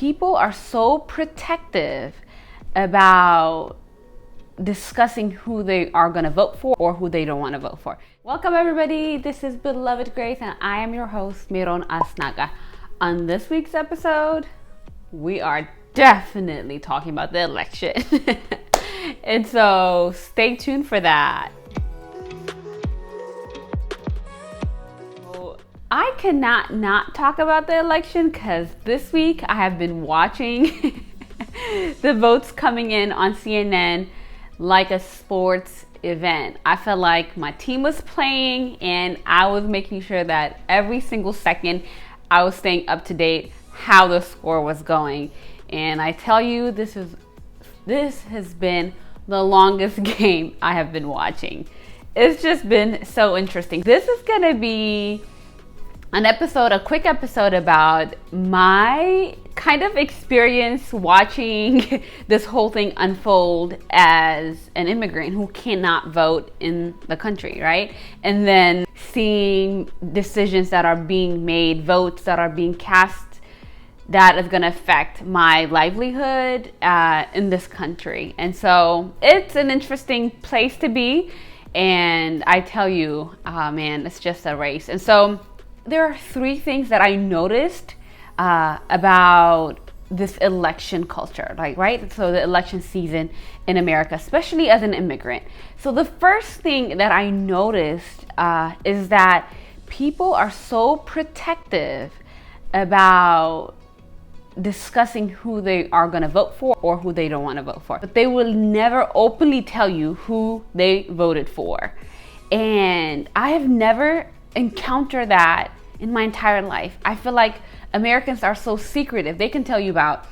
people are so protective about discussing who they are going to vote for or who they don't want to vote for. Welcome everybody, this is Beloved Grace and I am your host, Miron Asnaga. On this week's episode, we are definitely talking about the election. And so stay tuned for that. I cannot not talk about the election because this week I have been watching the votes coming in on CNN like a sports event. I felt like my team was playing and I was making sure that every single second I was staying up to date how the score was going. And I tell you, this has been the longest game I have been watching. It's just been so interesting. This is gonna be a quick episode about my kind of experience watching this whole thing unfold as an immigrant who cannot vote in the country, right? And then seeing decisions that are being made, votes that are being cast that is going to affect my livelihood in this country. And so it's an interesting place to be. And I tell you, man, it's just a race. And so there are three things that I noticed about this election culture, like, right? So the election season in America, especially as an immigrant. So the first thing that I noticed is that people are so protective about discussing who they are going to vote for or who they don't want to vote for. But they will never openly tell you who they voted for. And I have never encounter that in my entire life. I feel like Americans are so secretive. They can tell you about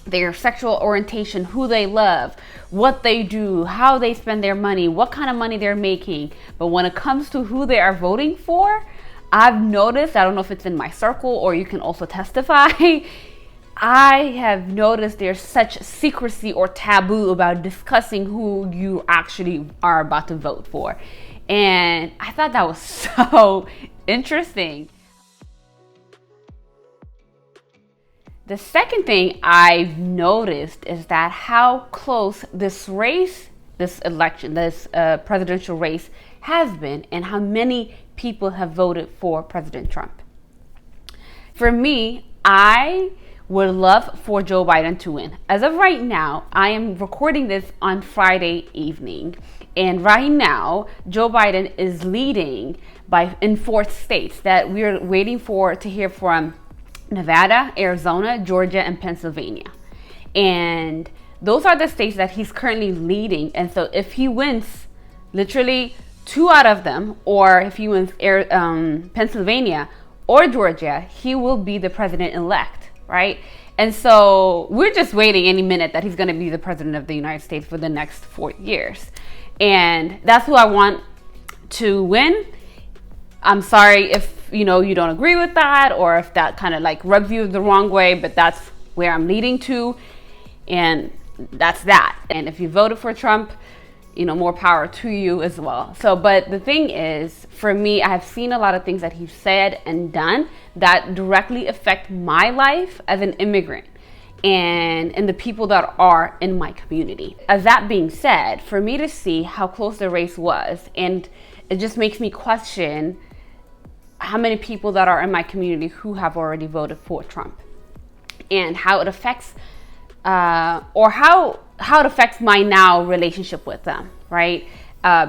their sexual orientation, who they love, what they do, how they spend their money, what kind of money they're making. But when it comes to who they are voting for, I've noticed, I don't know if it's in my circle or you can also testify, I have noticed there's such secrecy or taboo about discussing who you actually are about to vote for. And I thought that was so interesting. The second thing I've noticed is that how close this race, this election, this presidential race has been and how many people have voted for President Trump. For me, I would love for Joe Biden to win. As of right now, I am recording this on Friday evening. And right now, Joe Biden is leading in 4 states that we're waiting to hear from: Nevada, Arizona, Georgia, and Pennsylvania. And those are the states that he's currently leading. And so if he wins literally 2 out of them, or if he wins Pennsylvania or Georgia, he will be the president-elect, right? And so we're just waiting any minute that he's going to be the president of the United States for the next 4 years. And that's who I want to win. I'm sorry if you don't agree with that, or if that kind of like rubs you the wrong way, but that's where I'm leading to, and that's that. And if you voted for Trump, more power to you as well. So, but the thing is, for me, I have seen a lot of things that he's said and done that directly affect my life as an immigrant and the people that are in my community. As that being said, for me to see how close the race was, and it just makes me question how many people that are in my community who have already voted for Trump, and how it affects or how it affects my now relationship with them, right?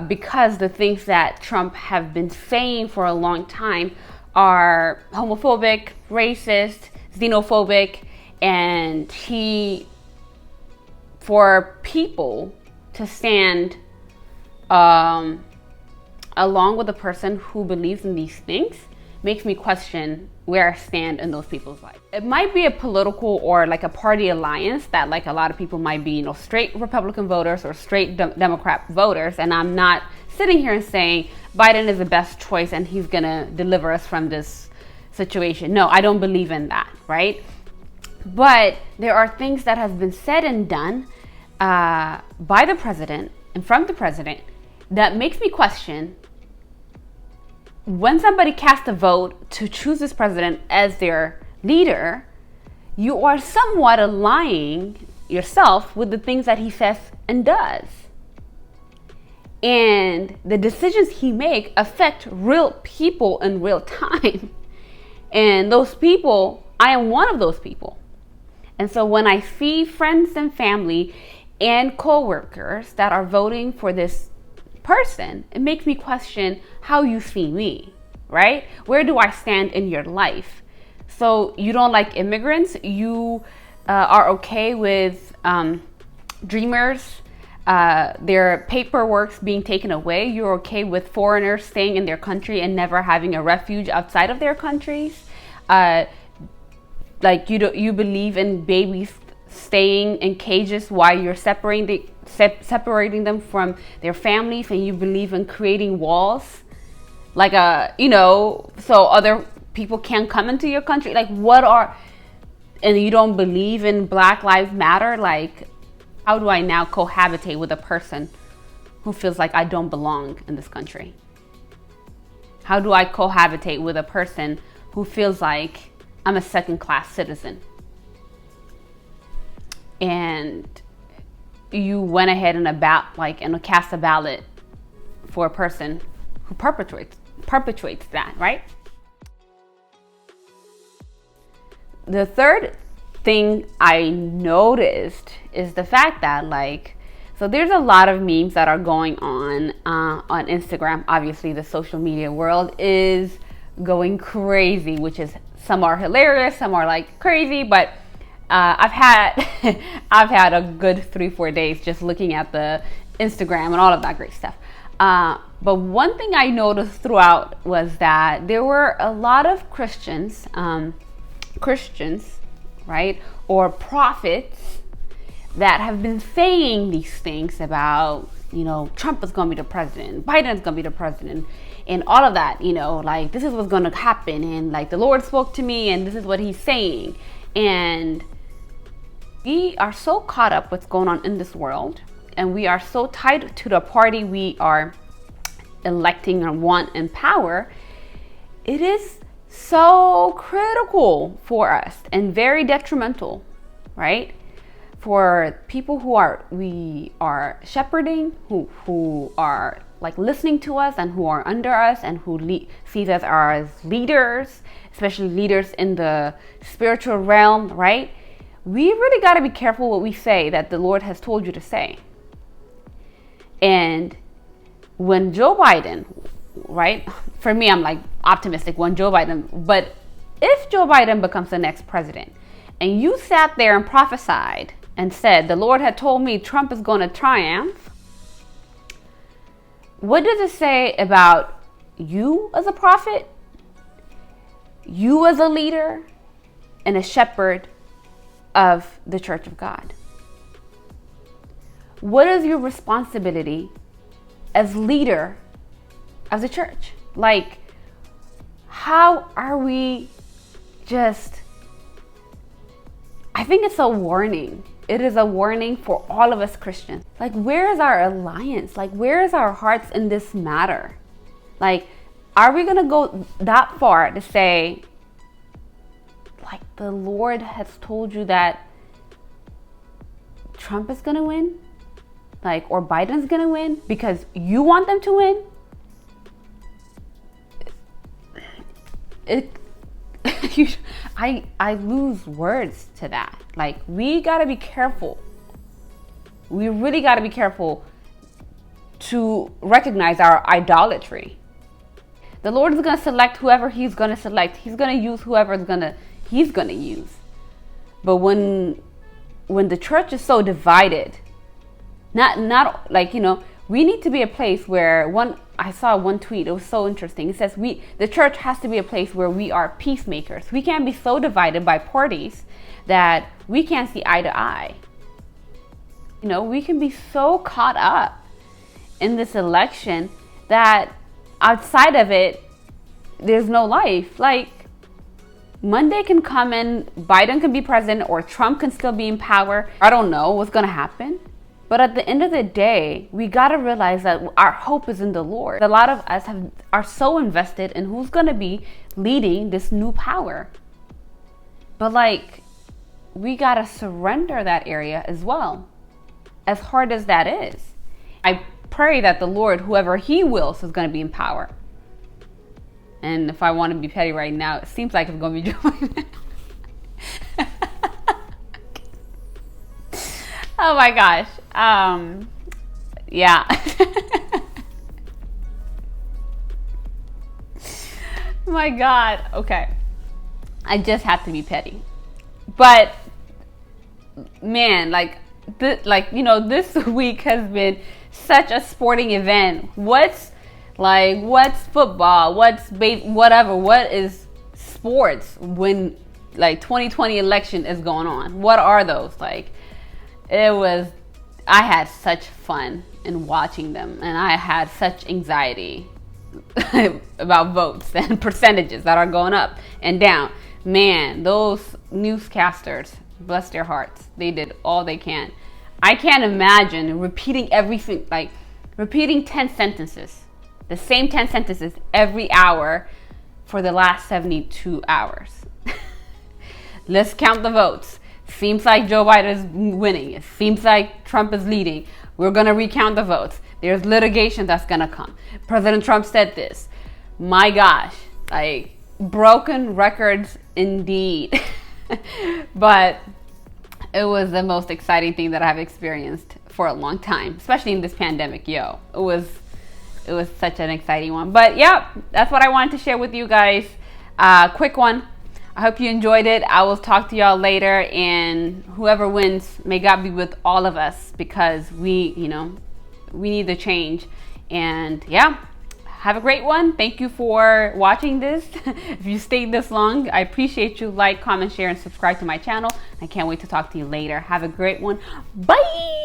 Because the things that Trump have been saying for a long time are homophobic, racist, xenophobic, and for people to stand along with a person who believes in these things makes me question where I stand in those people's lives. It might be a political or like a party alliance that like a lot of people might be, straight Republican voters or straight Democrat voters. And I'm not sitting here and saying Biden is the best choice and he's gonna deliver us from this situation. No, I don't believe in that, right? But there are things that have been said and done by the president and from the president that makes me question, when somebody casts a vote to choose this president as their leader, you are somewhat aligning yourself with the things that he says and does. And the decisions he makes affect real people in real time. And those people, I am one of those people. And so when I see friends and family and coworkers that are voting for this person, it makes me question how you see me, right? Where do I stand in your life? So you don't like immigrants? You are okay with dreamers, their paperwork's being taken away? You're okay with foreigners staying in their country and never having a refuge outside of their countries? Like you believe in babies staying in cages while you're separating them from their families, and you believe in creating walls, like so other people can't come into your country. Like and you don't believe in Black Lives Matter? Like, how do I now cohabitate with a person who feels like I don't belong in this country? How do I cohabitate with a person who feels like I'm a second-class citizen? And you went ahead and cast a ballot for a person who perpetuates that, right? The third thing I noticed is the fact that so there's a lot of memes that are going on Instagram. Obviously, the social media world is going crazy, which is, some are hilarious, some are like crazy, but I've had a good 3-4 days just looking at the Instagram and all of that great stuff. But one thing I noticed throughout was that there were a lot of Christians, right, or prophets that have been saying these things about, Trump is going to be the president, Biden's going to be the president, and all of that, this is what's going to happen, and the Lord spoke to me, and this is what he's saying. And we are so caught up with what's going on in this world, and we are so tied to the party we are electing or want in power. It is so critical for us and very detrimental, right? For people we are shepherding, who are listening to us and who are under us and who sees us as leaders, especially leaders in the spiritual realm, right? We really got to be careful what we say that the Lord has told you to say. And when Joe Biden, right? For me, I'm optimistic when Joe Biden, but if Joe Biden becomes the next president and you sat there and prophesied and said, the Lord had told me Trump is going to triumph, what does it say about you as a prophet, you as a leader, and a shepherd of the Church of God? What is your responsibility as leader of the church? How are we I think it's a warning. It is a warning for all of us Christians. Where is our alliance? Where is our hearts in this matter? Are we going to go that far to say, the Lord has told you that Trump is going to win? Or Biden's going to win because you want them to win? I lose words to that. We got to be careful. We really got to be careful to recognize our idolatry. The Lord is going to select whoever he's going to select. He's going to use whoever he's going to use. But when the church is so divided, we need to be a place where I saw one tweet, it was so interesting. It says the church has to be a place where we are peacemakers. We can't be so divided by parties that we can't see eye to eye. We can be so caught up in this election that outside of it, there's no life. Monday can come and Biden can be president, or Trump can still be in power. I don't know what's going to happen. But at the end of the day, we got to realize that our hope is in the Lord. A lot of us are so invested in who's going to be leading this new power. But we got to surrender that area as well, as hard as that is. I pray that the Lord, whoever he wills, is going to be in power. And if I want to be petty right now, it seems like it's going to be Joe Biden. Oh my gosh. Yeah. My God. Okay. I just have to be petty. But man, this week has been such a sporting event. What's football? Whatever. What is sports when 2020 election is going on? What are those? I had such fun in watching them, and I had such anxiety about votes and percentages that are going up and down. Man, those newscasters, bless their hearts, they did all they can. I can't imagine repeating everything, repeating 10 sentences, the same 10 sentences every hour for the last 72 hours. Let's count the votes. Seems like Joe Biden is winning. It seems like Trump is leading. We're going to recount the votes. There's litigation that's going to come. President Trump said this. My gosh, broken records indeed. But it was the most exciting thing that I've experienced for a long time, especially in this pandemic. It was such an exciting one. But yeah, that's what I wanted to share with you guys. Quick one. I hope you enjoyed it. I will talk to y'all later, and whoever wins, may God be with all of us, because we need the change. And yeah, have a great one. Thank you for watching this. If you stayed this long, I appreciate you. Like, comment, share, and subscribe to my channel. I can't wait to talk to you later. Have a great one. Bye.